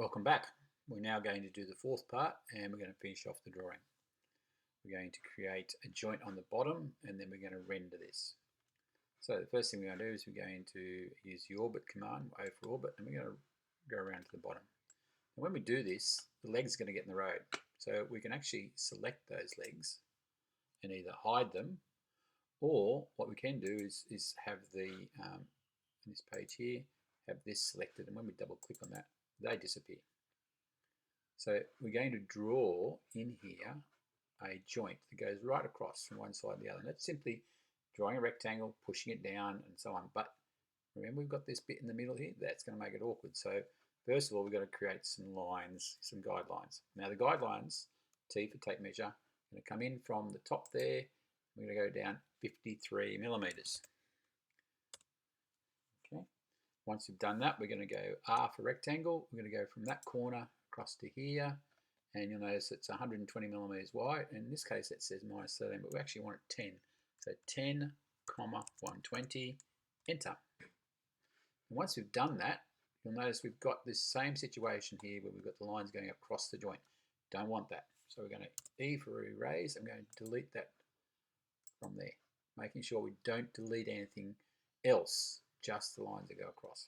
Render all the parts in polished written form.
Welcome back. We're now going to do the fourth part and we're going to finish off the drawing. We're going to create a joint on the bottom and then we're going to render this. So the first thing we're going to do is we're going to use the orbit command, O for orbit, and we're going to go around to the bottom. And when we do this, the legs are going to get in the road. So we can actually select those legs and either hide them, or what we can do is have the, on this page here, have this selected, and when we double click on that, they disappear. So we're going to draw in here a joint that goes right across from one side to the other. And that's simply drawing a rectangle, pushing it down, and so on. But remember, we've got this bit in the middle here. That's going to make it awkward. So first of all, we've got to create some lines, some guidelines. Now the guidelines, T for tape measure, are going to come in from the top there. We're going to go down 53 millimeters. Okay. Once we've done that, we're going to go R for rectangle. We're going to go from that corner across to here, and you'll notice it's 120 millimeters wide. In this case, it says minus 13, but we actually want it 10. So 10, 120, enter. And once we've done that, you'll notice we've got this same situation here where we've got the lines going across the joint. Don't want that. So we're going to E for erase. I'm going to delete that from there, making sure we don't delete anything else, just the lines that go across.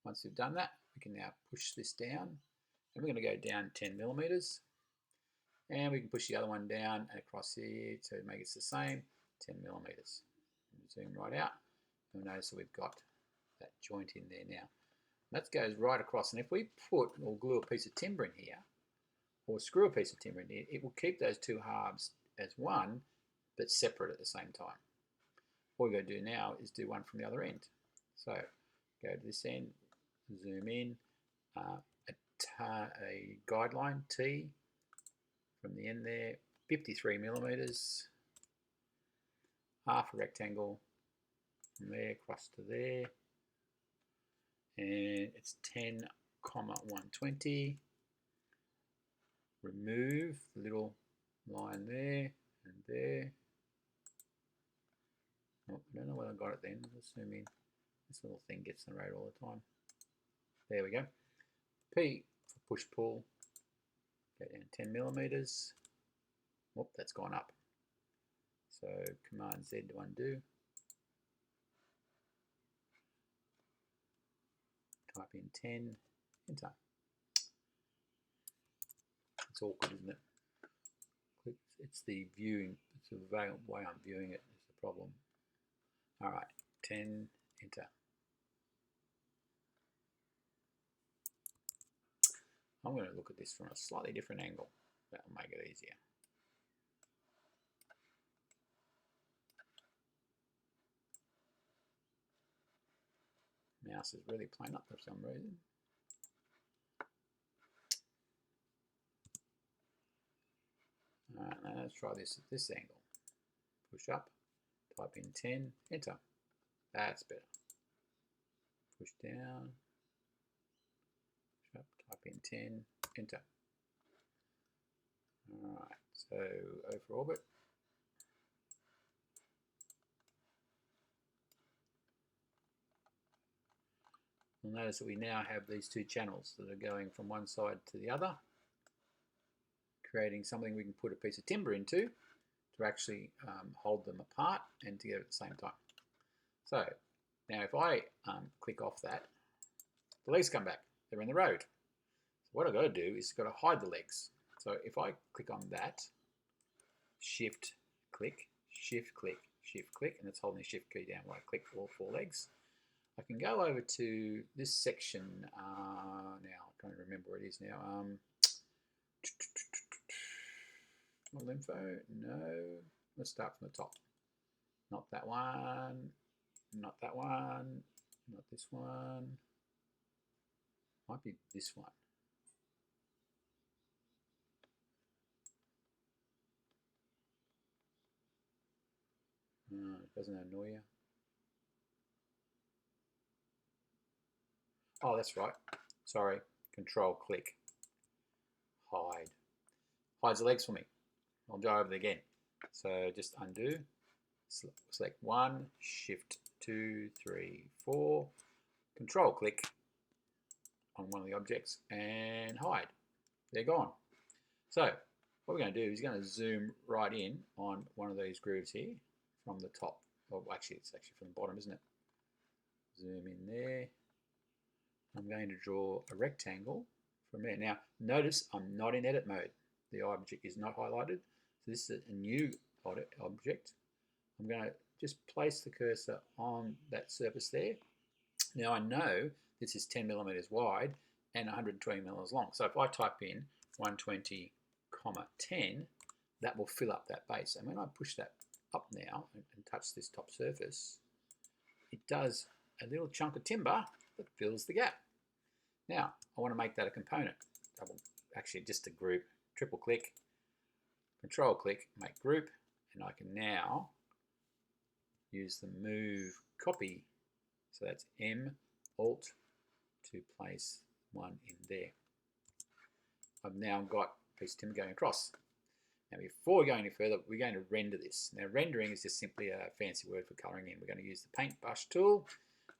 Once we've done that, we can now push this down, and we're going to go down 10 millimeters, and we can push the other one down and across here to make it the same, 10 millimeters. Zoom right out, you'll notice that we've got that joint in there now. That goes right across, and if we put or glue a piece of timber in here, or screw a piece of timber in here, it will keep those two halves as one, but separate at the same time. All we're going to do now is do one from the other end. So go to this end, zoom in, a guideline T from the end there, 53 millimeters, half a rectangle from there across to there, and it's 10, 120. Remove the little line there and there. Oh, I don't know whether I got it then. Let's zoom in. This little thing gets in the road all the time. There we go. P for push pull. Go down 10 millimeters. Whoop, that's gone up. So Command Z to undo. Type in 10, enter. It's awkward, isn't it? It's the viewing, it's the way I'm viewing it is the problem. All right, 10, enter. I'm going to look at this from a slightly different angle. That'll make it easier. Mouse is really playing up for some reason. All right, now let's try this at this angle. Push up, type in 10, enter. That's better. Push down, push up, type in 10, enter. All right, so O for orbit. You'll notice that we now have these two channels that are going from one side to the other, creating something we can put a piece of timber into to actually hold them apart and together at the same time. So now if I click off that, the legs come back. They're in the road. So what I've got to do is got to hide the legs. So if I click on that, shift click, shift click, shift click, and it's holding the shift key down while I click all four legs. I can go over to this section now. I can't remember where it is now. Info, no. Let's start from the top. Not that one. Not that one. Not this one. Might be this one. Doesn't annoy you. Oh, that's right. Sorry. Control click. Hide. Hides the legs for me. I'll go over it again. So just undo. Select 1, Shift 2, 3, 4. Control click. on one of the objects and hide. They're gone. So what we're going to do is going to zoom right in on one of these grooves here from the top. Well, actually, it's actually from the bottom, isn't it? Zoom in there. I'm going to draw a rectangle from there. Now, notice I'm not in edit mode. The object is not highlighted. So this is a new object. I'm going to just place the cursor on that surface there. Now I know this is 10 millimeters wide and 120 millimeters long. So if I type in 120, 10, that will fill up that base. And when I push that up now and touch this top surface, it does a little chunk of timber that fills the gap. Now I want to make that a component. Actually, just a group. Triple click, control click, make group, and I can now use the move copy. So that's M Alt to place one in there. I've now got a piece of timber going across. Now before we go any further, we're going to render this. Now rendering is just simply a fancy word for colouring in. We're going to use the paintbrush tool.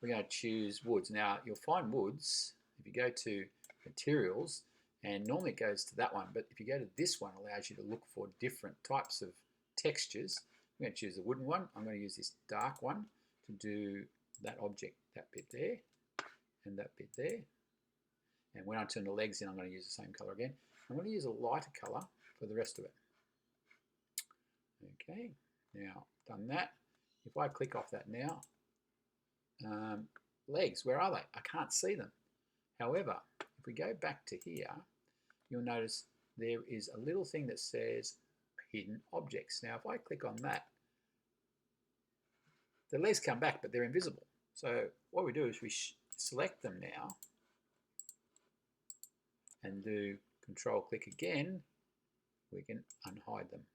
We're going to choose woods. Now you'll find woods, if you go to materials, and normally it goes to that one, but if you go to this one, it allows you to look for different types of textures. I'm going to choose the wooden one. I'm going to use this dark one to do that object, that bit there, and that bit there. And when I turn the legs in, I'm going to use the same color again. I'm going to use a lighter color for the rest of it. Okay, now done that. If I click off that now, legs, where are they? I can't see them. However, if we go back to here, you'll notice there is a little thing that says hidden objects. Now, if I click on that, the legs come back, but they're invisible. So what we do is we select them now and do control click again. We can unhide them.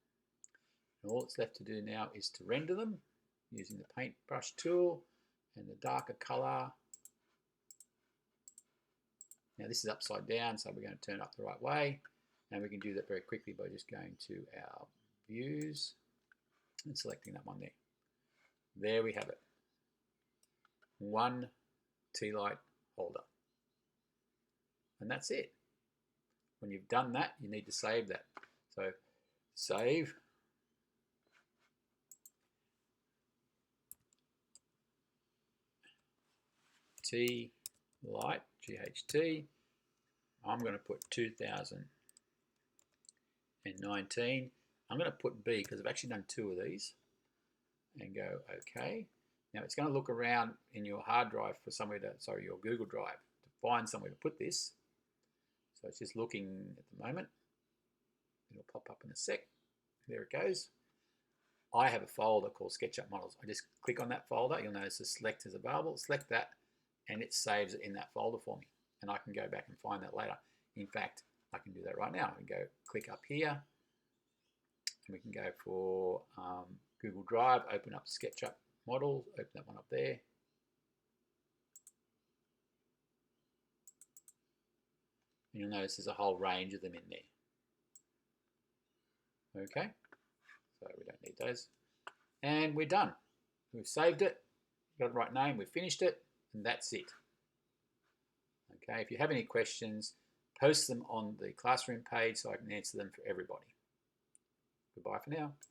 And all that's left to do now is to render them using the paintbrush tool and the darker color. Now this is upside down, so we're going to turn it up the right way. And we can do that very quickly by just going to our views and selecting that one there. There we have it. One tealight holder. And that's it. When you've done that, you need to save that. So save. Tealight, GHT. I'm going to put 2019. I'm going to put B because I've actually done 2 of these. And go OK. Now it's going to look around in your hard drive for somewhere to, sorry, your Google Drive to find somewhere to put this. So it's just looking at the moment. It'll pop up in a sec. There it goes. I have a folder called SketchUp Models. I just click on that folder. You'll notice the select is available. Select that, and it saves it in that folder for me. And I can go back and find that later. In fact, I can do that right now. I can go click up here, and we can go for Google Drive, open up SketchUp Models, open that one up there. And you'll notice there's a whole range of them in there. Okay, so we don't need those. And we're done. We've saved it, got the right name, we've finished it, and that's it. Okay, if you have any questions, post them on the classroom page so I can answer them for everybody. Goodbye for now.